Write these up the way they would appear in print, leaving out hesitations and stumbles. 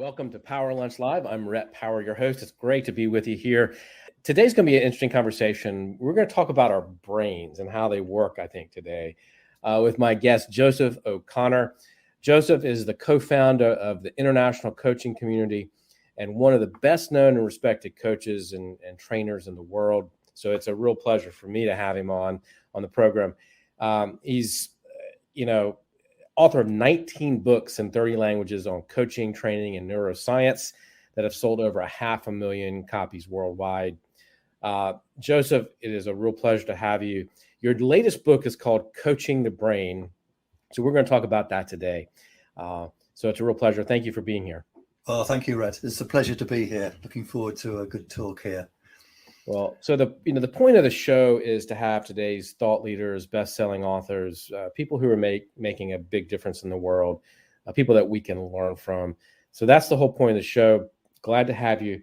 Welcome to Power Lunch Live. I'm Rhett Power, your host. It's great to be with you here. Today's going to be an interesting conversation. We're going to talk about our brains and how they work, I think, today with my guest, Joseph O'Connor. Joseph is the co-founder of the international coaching community and one of the best known and respected coaches and trainers in the world. So it's a real pleasure for me to have him on the program. He's, author of 19 books in 30 languages on coaching, training, and neuroscience that have sold over 500,000 copies worldwide. Joseph, it is a real pleasure to have you. Your latest book is called Coaching the Brain. So we're going to talk about that today. So it's a real pleasure. Thank you for being here. Oh, thank you, Rhett. It's a pleasure to be here. Looking forward to a good talk here. Well, so the point of the show is to have today's thought leaders, best-selling authors, people who are making a big difference in the world, people that we can learn from. So that's the whole point of the show. Glad to have you.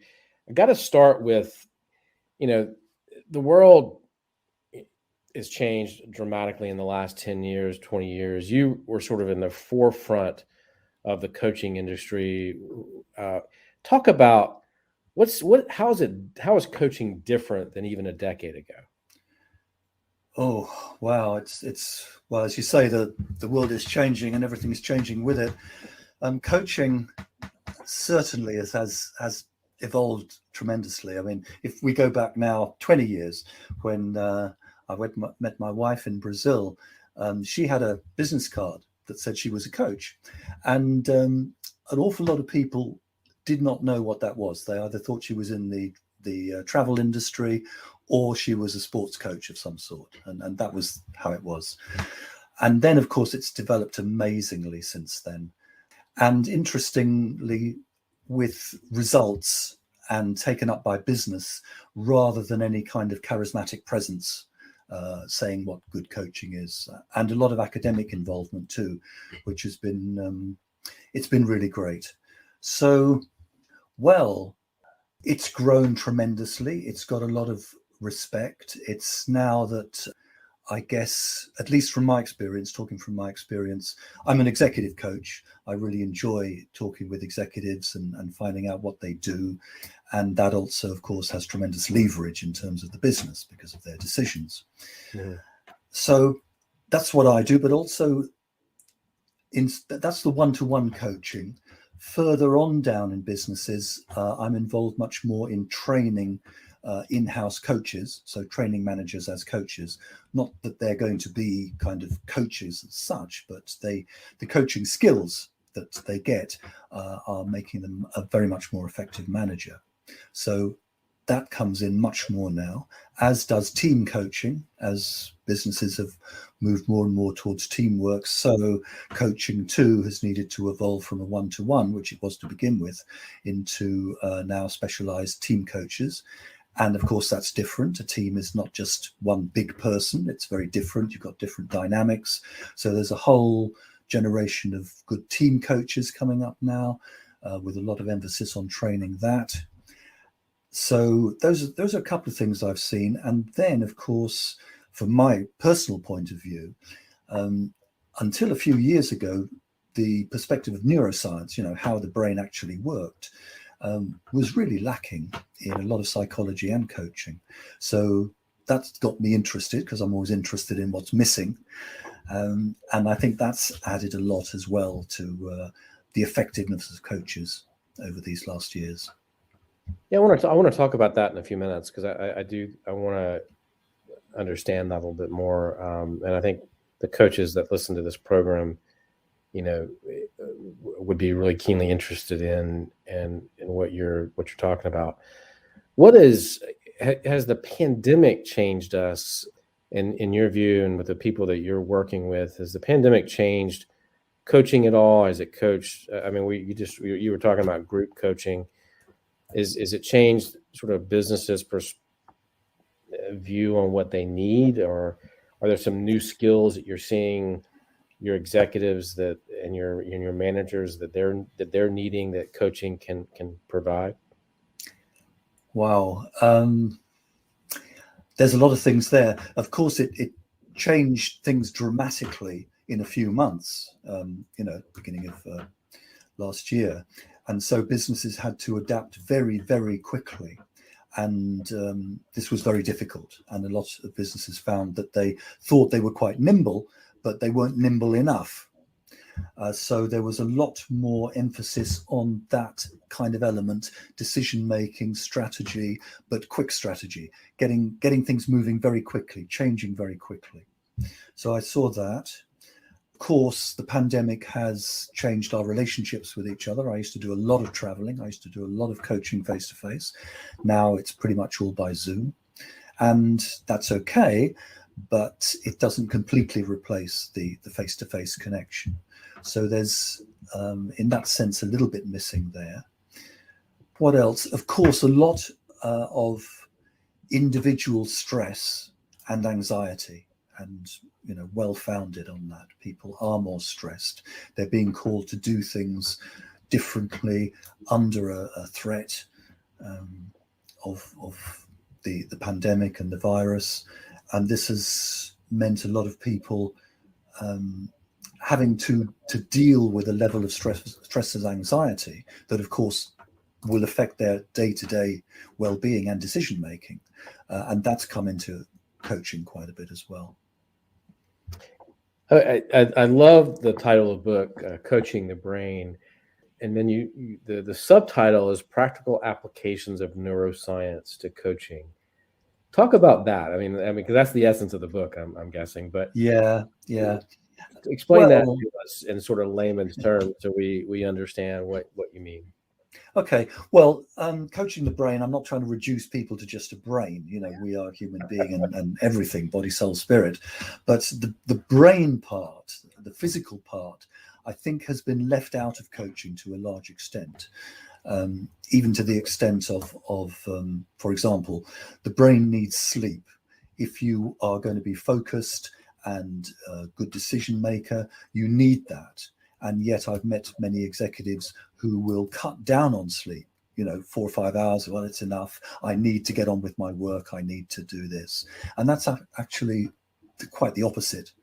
I got to start with, the world has changed dramatically in the last 10 years, 20 years. You were sort of in the forefront of the coaching industry. Talk about how is coaching different than even a decade ago? Oh, wow. It's well, as you say, the world is changing and everything's changing with it. Coaching certainly has evolved tremendously. I mean, if we go back now 20 years when I met my wife in Brazil, she had a business card that said she was a coach, and an awful lot of people did not know what that was. They either thought she was in the travel industry or she was a sports coach of some sort. And that was how it was. And then, of course, it's developed amazingly since then. And interestingly, with results and taken up by business rather than any kind of charismatic presence saying what good coaching is. And a lot of academic involvement too, which has been, it's been really great. So, well, it's grown tremendously. It's got a lot of respect. It's now that, I guess, at least from my experience, talking from my experience, I'm an executive coach. I really enjoy talking with executives and finding out what they do. And that also, of course, has tremendous leverage in terms of the business because of their decisions. Yeah. So that's what I do, but also that's the one-to-one coaching. Further on down in businesses, I'm involved much more in training in-house coaches, so training managers as coaches. Not that they're going to be kind of coaches as such, but the coaching skills that they get are making them a very much more effective manager. So that comes in much more now, as does team coaching, as businesses have moved more and more towards teamwork. So coaching too has needed to evolve from a one-to-one, which it was to begin with, into now specialized team coaches. And of course, that's different. A team is not just one big person. It's very different. You've got different dynamics. So there's a whole generation of good team coaches coming up now with a lot of emphasis on training that. So those are a couple of things I've seen. And then, of course, from my personal point of view, until a few years ago, the perspective of neuroscience, how the brain actually worked, was really lacking in a lot of psychology and coaching. So that's got me interested because I'm always interested in what's missing. And I think that's added a lot as well to the effectiveness of coaches over these last years. Yeah, I want to talk about that in a few minutes because I want to understand that a little bit more. And I think the coaches that listen to this program, would be really keenly interested in what you're talking about. Has the pandemic changed us in your view, and with the people that you're working with? Has the pandemic changed coaching at all? Has it coached? I mean, you were talking about group coaching. Is it changed sort of businesses' view on what they need, or are there some new skills that you're seeing your executives and your managers that they're needing that coaching can provide? Wow. There's a lot of things there. Of course, it changed things dramatically in a few months, beginning of last year. And so businesses had to adapt very, very quickly. And this was very difficult. And a lot of businesses found that they thought they were quite nimble, but they weren't nimble enough. So there was a lot more emphasis on that kind of element, decision-making, strategy, but quick strategy, getting things moving very quickly, changing very quickly. So I saw that. Of course, the pandemic has changed our relationships with each other. I used to do a lot of traveling. I used to do a lot of coaching face-to-face. Now it's pretty much all by Zoom. And that's okay, but it doesn't completely replace the face-to-face connection. So there's, in that sense, a little bit missing there. What else? Of course, a lot of individual stress and anxiety, and well-founded on that. People are more stressed. They're being called to do things differently under a threat of the pandemic and the virus. And this has meant a lot of people having to deal with a level of stress and anxiety that, of course, will affect their day-to-day well-being and decision-making. And that's come into coaching quite a bit as well. I love the title of the book, Coaching the Brain. And then the subtitle is Practical Applications of Neuroscience to Coaching. Talk about that. I mean, because that's the essence of the book, I'm guessing. But yeah. Explain that to us in sort of layman's terms so we understand what you mean. Okay. Well, coaching the brain, I'm not trying to reduce people to just a brain. We are human being and everything, body, soul, spirit. But the brain part, the physical part, I think has been left out of coaching to a large extent. Even to the extent of for example, the brain needs sleep. If you are going to be focused and a good decision maker, you need that. And yet I've met many executives who will cut down on sleep, 4 or 5 hours. Well, it's enough. I need to get on with my work. I need to do this. And that's actually quite the opposite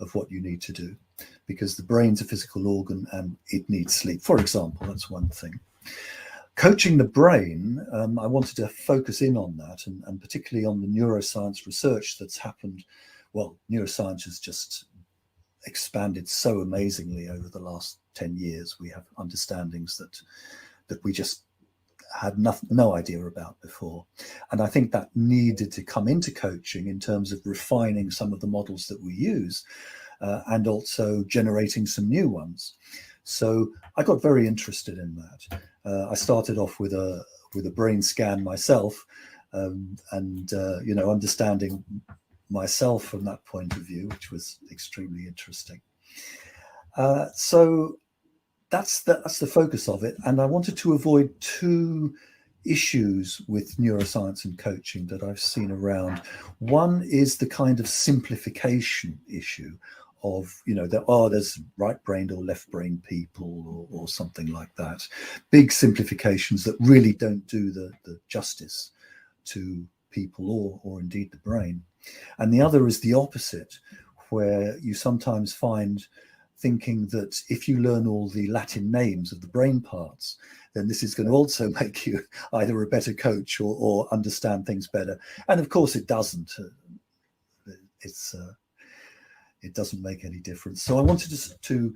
of what you need to do, because the brain's a physical organ and it needs sleep. For example, that's one thing. Coaching the brain, I wanted to focus in on that, and particularly on the neuroscience research that's happened. Well, neuroscience has just expanded so amazingly over the last 10 years. We have understandings that we just had no idea about before. And I think that needed to come into coaching in terms of refining some of the models that we use and also generating some new ones. So I got very interested in that. I started off with a brain scan myself, and understanding myself from that point of view, which was extremely interesting. So that's the focus of it. And I wanted to avoid two issues with neuroscience and coaching that I've seen around. One is the kind of simplification issue of, there's right-brained or left-brained people or something like that. Big simplifications that really don't do the justice to people or indeed the brain. And the other is the opposite, where you sometimes find thinking that if you learn all the Latin names of the brain parts, then this is going to also make you either a better coach or understand things better. And of course it doesn't. It doesn't make any difference. So I wanted to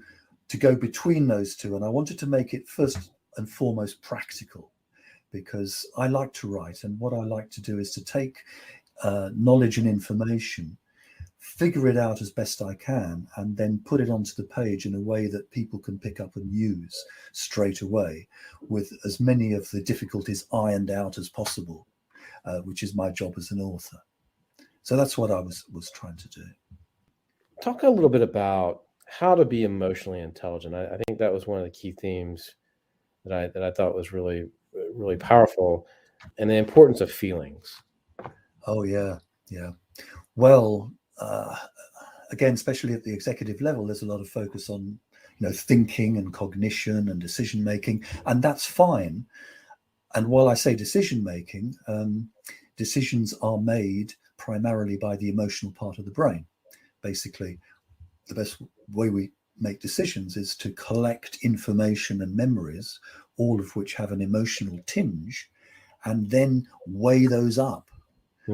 go between those two, and I wanted to make it first and foremost practical, because I like to write, and what I like to do is to take knowledge and information, figure it out as best I can, and then put it onto the page in a way that people can pick up and use straight away, with as many of the difficulties ironed out as possible, which is my job as an author. So that's what I was trying to do. Talk a little bit about how to be emotionally intelligent. I think that was one of the key themes that I thought was really, really powerful, and the importance of feelings. Oh, yeah. Well, again, especially at the executive level, there's a lot of focus on, thinking and cognition and decision making, and that's fine. And while I say decision making, decisions are made primarily by the emotional part of the brain. Basically, the best way we make decisions is to collect information and memories, all of which have an emotional tinge, and then weigh those up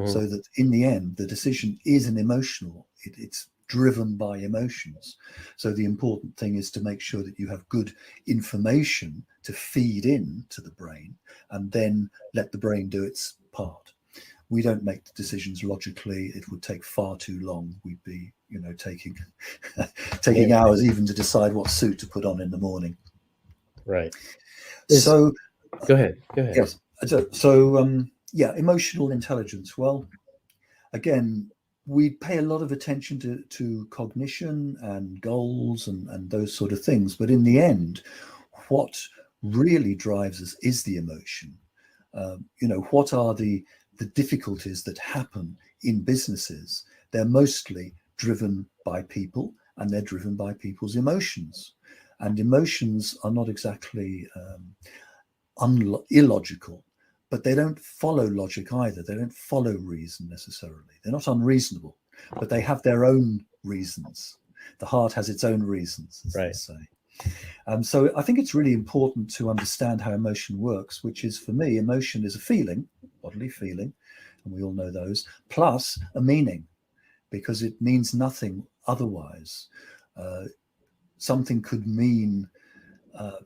so that in the end, the decision is an emotional, it's driven by emotions. So the important thing is to make sure that you have good information to feed in to the brain and then let the brain do its part. We don't make the decisions logically. It would take far too long. We'd be, taking hours even to decide what suit to put on in the morning. Right. So go ahead. Yes. So emotional intelligence. Well, again, we pay a lot of attention to cognition and goals and those sort of things. But in the end, what really drives us is the emotion. What are the difficulties that happen in businesses? They're mostly driven by people, and they're driven by people's emotions. And emotions are not exactly illogical, but they don't follow logic either. They don't follow reason necessarily. They're not unreasonable, but they have their own reasons. The heart has its own reasons, as they say. So I think it's really important to understand how emotion works, which is, for me, emotion is a feeling, bodily feeling, and we all know those, plus a meaning, because it means nothing otherwise. Something could mean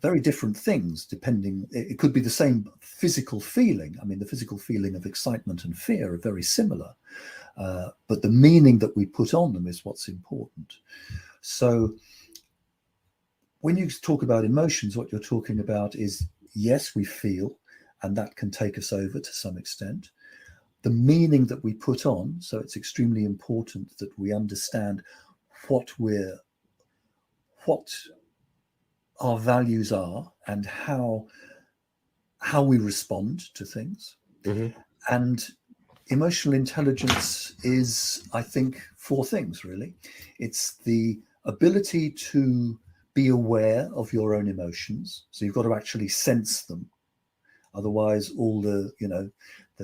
very different things depending. It could be the same physical feeling. I mean, the physical feeling of excitement and fear are very similar, but the meaning that we put on them is what's important. So when you talk about emotions, what you're talking about is, yes, we feel, and that can take us over to some extent. The meaning that we put on, so it's extremely important that we understand what our values are and how we respond to things. Mm-hmm. And emotional intelligence is, I think, 4 things, really. It's the ability to be aware of your own emotions. So you've got to actually sense them. Otherwise, all the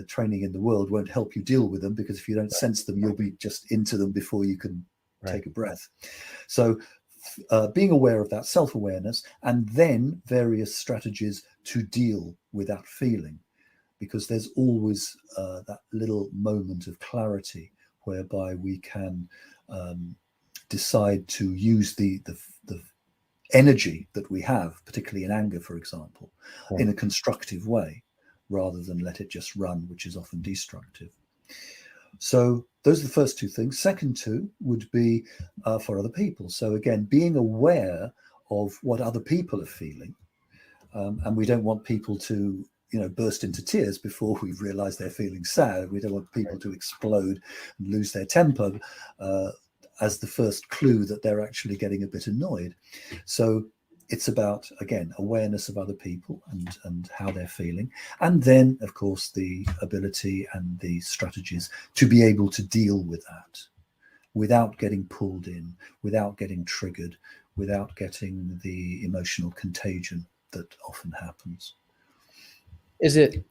training in the world won't help you deal with them, because if you don't sense them, you'll be just into them before you can take a breath. So being aware of that, self-awareness, and then various strategies to deal with that feeling, because there's always that little moment of clarity whereby we can decide to use the energy that we have, particularly in anger, for example, in a constructive way, rather than let it just run, which is often destructive. So those are the first 2 things. Second 2 would be for other people. So again, being aware of what other people are feeling. And we don't want people to, burst into tears before we've realized they're feeling sad. We don't want people to explode and lose their temper as the first clue that they're actually getting a bit annoyed. So it's about, again, awareness of other people and how they're feeling. And then, of course, the ability and the strategies to be able to deal with that without getting pulled in, without getting triggered, without getting the emotional contagion that often happens. Is it,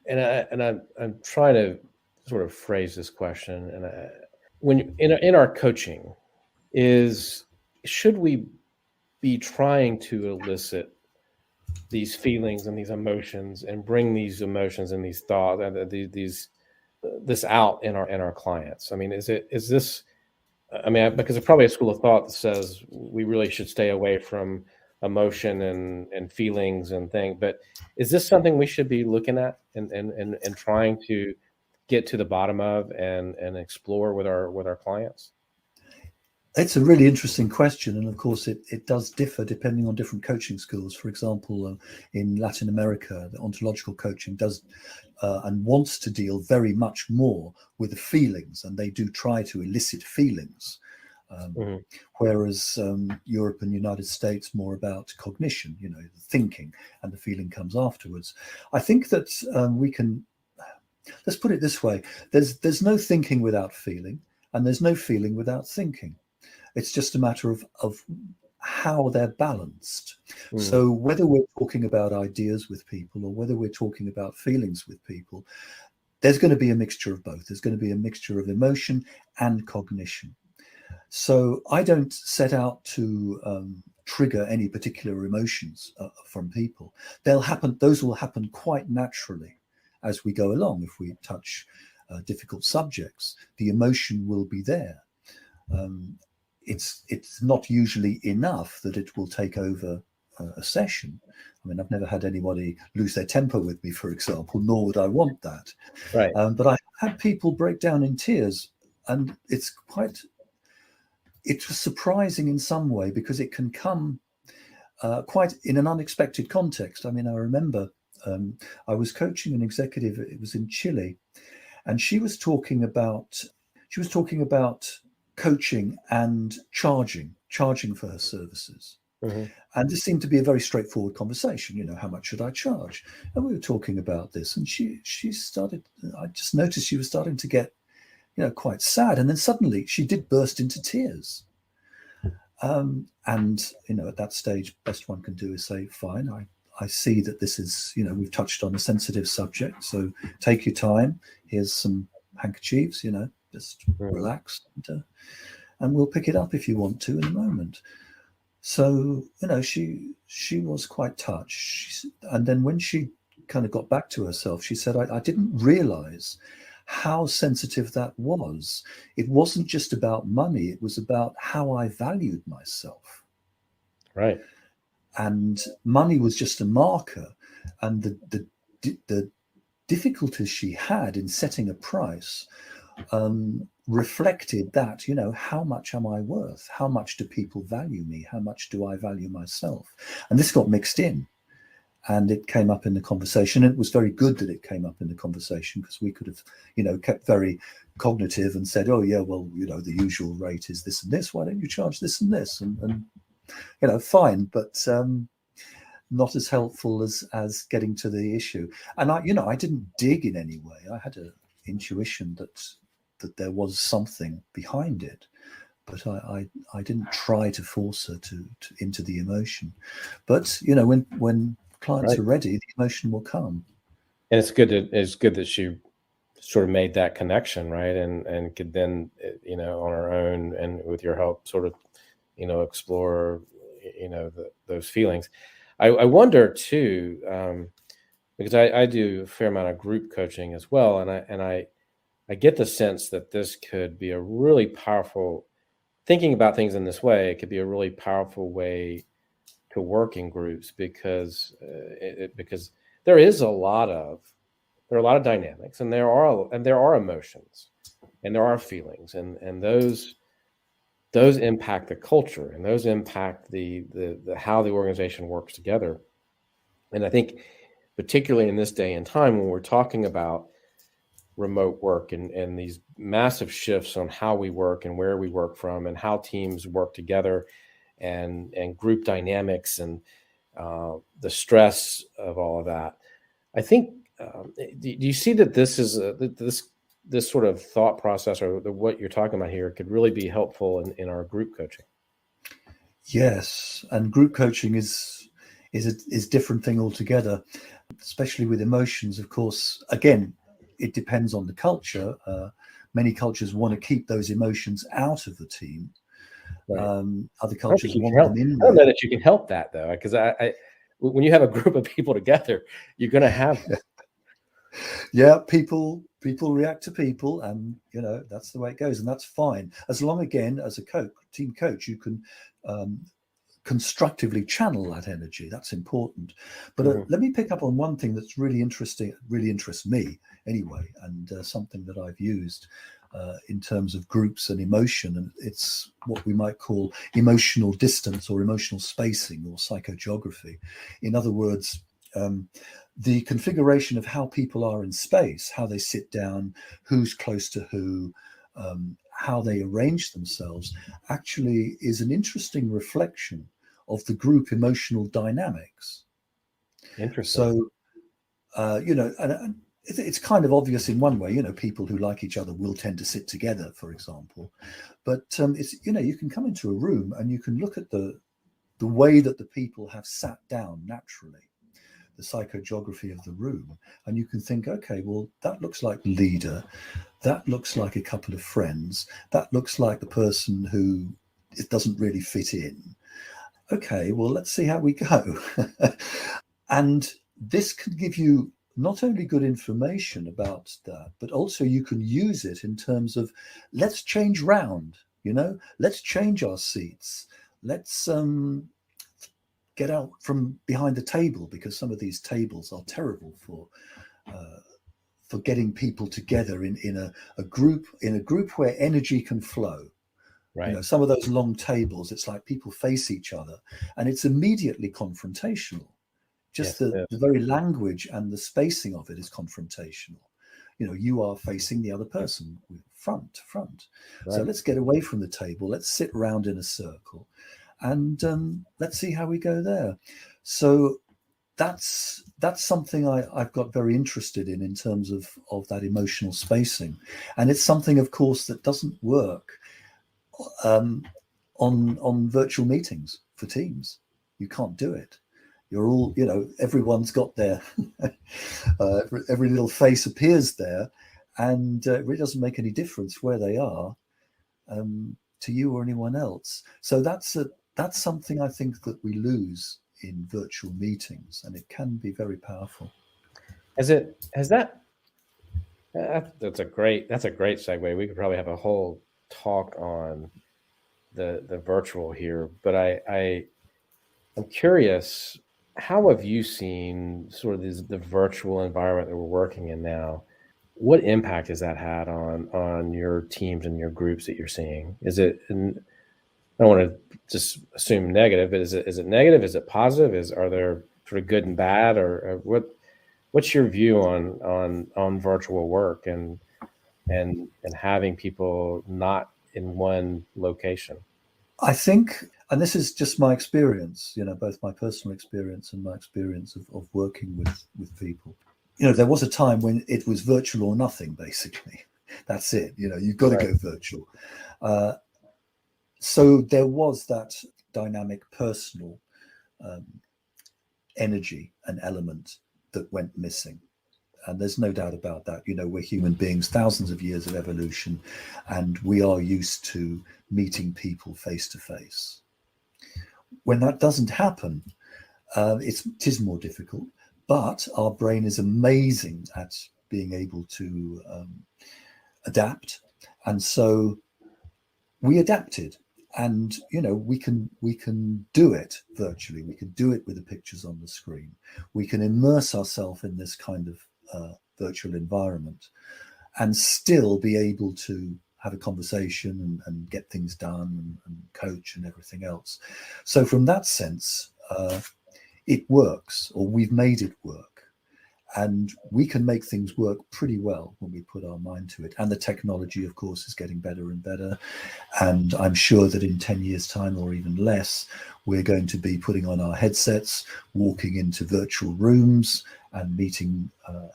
and I'm trying to sort of phrase this question, and when in our coaching, should we be trying to elicit these feelings and these emotions and bring these emotions and these thoughts and this out in our clients? I mean, is this? I mean, because there's probably a school of thought that says we really should stay away from emotion and feelings and things. But is this something we should be looking at and trying to get to the bottom of and explore with our clients? It's a really interesting question. And of course, it does differ depending on different coaching schools. For example, in Latin America, the ontological coaching does and wants to deal very much more with the feelings, and they do try to elicit feelings. Whereas Europe and United States more about cognition, the thinking, and the feeling comes afterwards. I think that we can, let's put it this way, there's no thinking without feeling, and there's no feeling without thinking. It's just a matter of how they're balanced. So whether we're talking about ideas with people or whether we're talking about feelings with people, there's going to be a mixture of both. There's going to be a mixture of emotion and cognition. So I don't set out to trigger any particular emotions from people. They'll happen. Those will happen quite naturally as we go along. If we touch difficult subjects, the emotion will be there. It's not usually enough that it will take over a session. I mean, I've never had anybody lose their temper with me, for example, nor would I want that. Right. But I had people break down in tears, and it's surprising in some way, because it can come quite in an unexpected context. I mean, I remember I was coaching an executive. It was in Chile, and she was talking about coaching and charging for her services. Mm-hmm. And this seemed to be a very straightforward conversation. You know, how much should I charge? And we were talking about this, and she started. I just noticed she was starting to get, quite sad, and then suddenly she did burst into tears. And at that stage, best one can do is say, "Fine, I see that this is, we've touched on a sensitive subject, so take your time. Here's some handkerchiefs, just relax, and we'll pick it up if you want to in a moment." So, she was quite touched. And then when she kind of got back to herself, she said, I didn't realize how sensitive that was. It wasn't just about money. It was about how I valued myself. Right. And money was just a marker. And the difficulties she had in setting a price reflected that, how much am I worth? How much do people value me? How much do I value myself? And this got mixed in, and it came up in the conversation. It was very good that it came up in the conversation, because we could have, kept very cognitive and said, oh yeah, well, the usual rate is this and this. Why don't you charge this and this? And fine, but not as helpful as getting to the issue. And I didn't dig in any way. I had an intuition that there was something behind it, but I didn't try to force her to into the emotion. But when clients Right. are ready, the emotion will come. And it's good that she sort of made that connection, right? And could then, on her own and with your help, sort of, explore, those feelings. I wonder too, because I do a fair amount of group coaching as well, and I get the sense that this could be a really powerful, thinking about things in this way, it could be a really powerful way to work in groups, because because there are a lot of dynamics, and there are emotions, and there are feelings, and those impact the culture, and those impact the how the organization works together. And I think particularly in this day and time, when we're talking about remote work and these massive shifts on how we work and where we work from and how teams work together, and group dynamics, and the stress of all of that, I think, do you see that this is this sort of thought process, or what you're talking about here, could really be helpful in our group coaching? Yes, and group coaching is a different thing altogether, especially with emotions. Of course, again, it depends on the culture. Many cultures want to keep those emotions out of the team. Right. Other cultures want them in I don't know there. that you can help that, though, because when you have a group of people together, you're going to have Yeah, people react to people, and that's the way it goes, and that's fine, as long, again, as a team coach, you can constructively channel that energy. That's important. But let me pick up on one thing that's really interesting, really interests me anyway, and something that I've used in terms of groups and emotion, and it's what we might call emotional distance, or emotional spacing, or psychogeography. In other words, the configuration of how people are in space, how they sit down, who's close to who, how they arrange themselves, actually is an interesting reflection of the group emotional dynamics. Interesting. So, and it's kind of obvious in one way, people who like each other will tend to sit together, for example. But it's, you can come into a room and you can look at the way that the people have sat down naturally. the psychogeography of the room, and you can think, okay, well, that looks like leader, that looks like a couple of friends, that looks like the person who it doesn't really fit in. Okay, well, let's see how we go. And this can give you not only good information about that, but also you can use it in terms of, let's change round, let's change our seats. Let's get out from behind the table, because some of these tables are terrible for getting people together in a group where energy can flow. Right. Some of those long tables, it's like people face each other and it's immediately confrontational. Just the very language and the spacing of it is confrontational. You are facing the other person front to front. Right. So let's get away from the table. Let's sit around in a circle and let's see how we go there. So that's something I've got very interested in terms of that emotional spacing. And it's something, of course, that doesn't work on virtual meetings for Teams. You can't do it. You're all, everyone's got their, every little face appears there, and it really doesn't make any difference where they are to you or anyone else. So that's something I think that we lose in virtual meetings, and it can be very powerful. That's a great segue. We could probably have a whole talk on the virtual here, but I'm curious, how have you seen sort of the virtual environment that we're working in now? What impact has that had on your teams and your groups that you're seeing? Is it, I don't want to just assume negative, but is it negative? Is it positive? Are there sort of good and bad, or what's your view on virtual work and having people not in one location? I think, and this is just my experience, both my personal experience and my experience of working with people. There was a time when it was virtual or nothing, basically. That's it. You've got to go virtual. So there was that dynamic personal energy and element that went missing. And there's no doubt about that. We're human beings, thousands of years of evolution, and we are used to meeting people face to face. When that doesn't happen, it is more difficult, but our brain is amazing at being able to adapt. And so we adapted, and we can do it virtually. We can do it with the pictures on the screen. We can immerse ourselves in this kind of virtual environment and still be able to have a conversation and get things done and coach and everything else. So from that sense, it works, or we've made it work. And we can make things work pretty well when we put our mind to it. And the technology, of course, is getting better and better. And I'm sure that in 10 years' time or even less, we're going to be putting on our headsets, walking into virtual rooms and meeting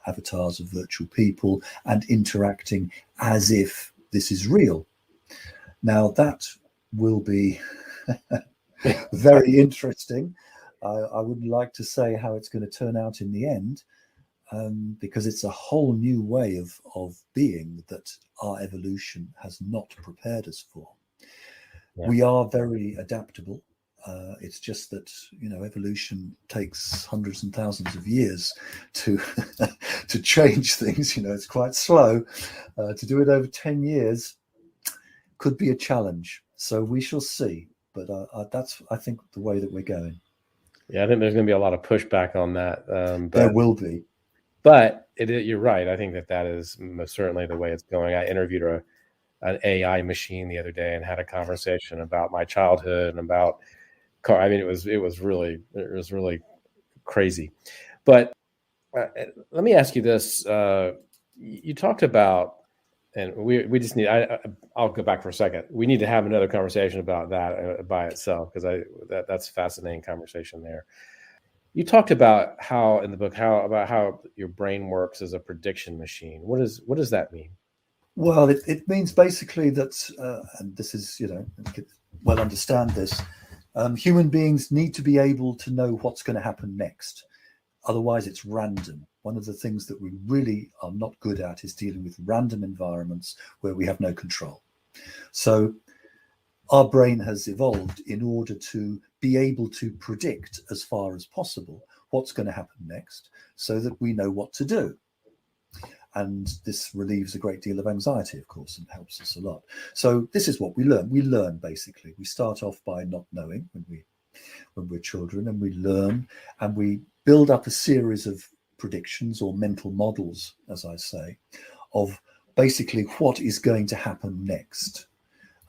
avatars of virtual people and interacting as if this is real. Now, that will be very interesting. I wouldn't like to say how it's going to turn out in the end, because it's a whole new way of being that our evolution has not prepared us for. Yeah. We are very adaptable. It's just that, evolution takes hundreds and thousands of years to to change things. It's quite slow. To do it over 10 years could be a challenge. So we shall see. But that's, I think, the way that we're going. Yeah, I think there's going to be a lot of pushback on that. There will be. But you're right. I think that is most certainly the way it's going. I interviewed an AI machine the other day and had a conversation about my childhood and about car. I mean, it was really crazy. But let me ask you this: you talked about, and we just need. I'll go back for a second. We need to have another conversation about that by itself, because that's a fascinating conversation there. You talked about how in the book how your brain works as a prediction machine. What does that mean? Well, it means basically that, and this is, well understand this. Human beings need to be able to know what's going to happen next. Otherwise, it's random. One of the things that we really are not good at is dealing with random environments where we have no control. So our brain has evolved in order to be able to predict as far as possible what's going to happen next so that we know what to do. And this relieves a great deal of anxiety, of course, and helps us a lot. So this is what we learn. We learn, basically. We start off by not knowing when we're children, and we learn, and we build up a series of predictions or mental models, as I say, of basically what is going to happen next.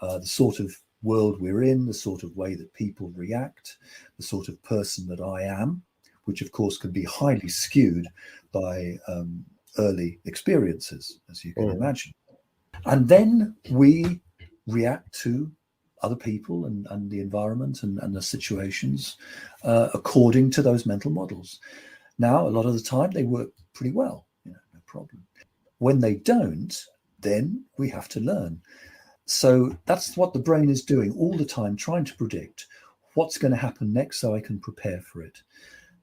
The sort of world we're in, the sort of way that people react, the sort of person that I am, which of course can be highly skewed by early experiences, as you can imagine. And then we react to other people and the environment and the situations according to those mental models. Now, a lot of the time they work pretty well, no problem. When they don't, then we have to learn. So that's what the brain is doing all the time, trying to predict what's going to happen next so I can prepare for it.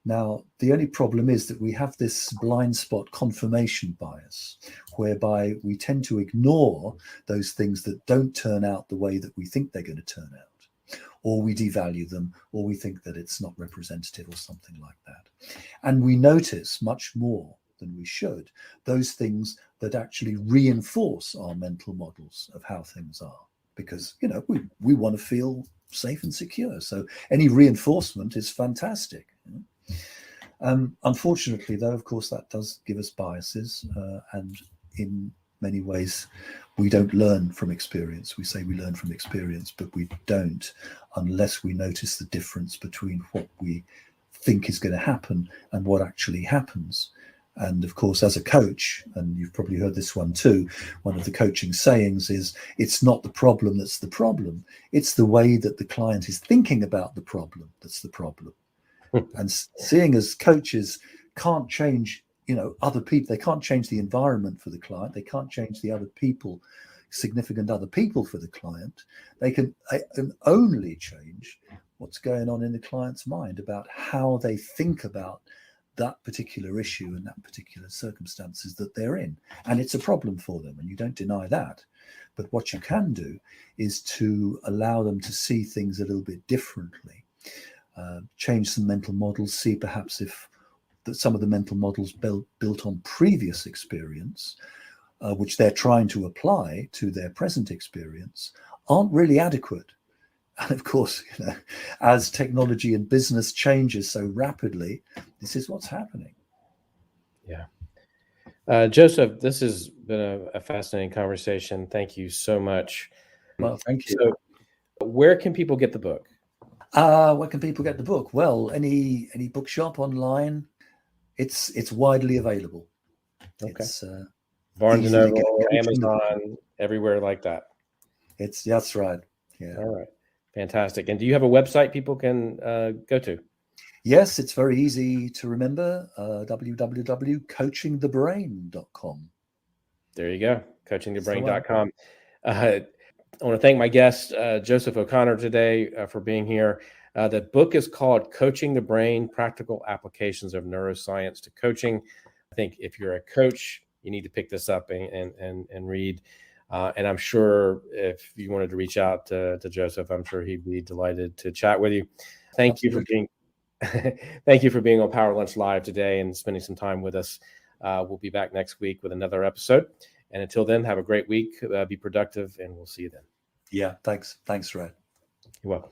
Now, the only problem is that we have this blind spot confirmation bias, whereby we tend to ignore those things that don't turn out the way that we think they're going to turn out, or we devalue them, or we think that it's not representative or something like that. And we notice much more than we should those things that actually reinforce our mental models of how things are, because we want to feel safe and secure. So any reinforcement is fantastic. Unfortunately, though, of course, that does give us biases, and in many ways we don't learn from experience. We say we learn from experience, but we don't unless we notice the difference between what we think is going to happen and what actually happens. And of course, as a coach, and you've probably heard this one too, one of the coaching sayings is, it's not the problem that's the problem, it's the way that the client is thinking about the problem that's the problem. And seeing as coaches can't change, other people, they can't change the environment for the client, they can't change the other people, significant other people for the client, they can only change what's going on in the client's mind about how they think about that particular issue and that particular circumstances that they're in. And it's a problem for them, and you don't deny that. But what you can do is to allow them to see things a little bit differently, change some mental models, see perhaps if some of the mental models built on previous experience, which they're trying to apply to their present experience, aren't really adequate. And of course, as technology and business changes so rapidly, this is what's happening. Yeah. Joseph, this has been a fascinating conversation. Thank you so much. Well, thank you. So where can people get the book? Where can people get the book? Well, any bookshop online. It's widely available. Okay. It's Barnes and Noble, Amazon, everywhere like that. That's right. Yeah. All right. Fantastic. And do you have a website people can go to? Yes, it's very easy to remember. www.coachingthebrain.com. There you go. Coachingthebrain.com. I want to thank my guest, Joseph O'Connor, today for being here. The book is called Coaching the Brain, Practical Applications of Neuroscience to Coaching. I think if you're a coach, you need to pick this up and read. And I'm sure if you wanted to reach out to Joseph, I'm sure he'd be delighted to chat with you. Thank you for being on Power Lunch Live today and spending some time with us. We'll be back next week with another episode. And until then, have a great week. Be productive, and we'll see you then. Yeah, thanks. Thanks, Rhett. You're welcome.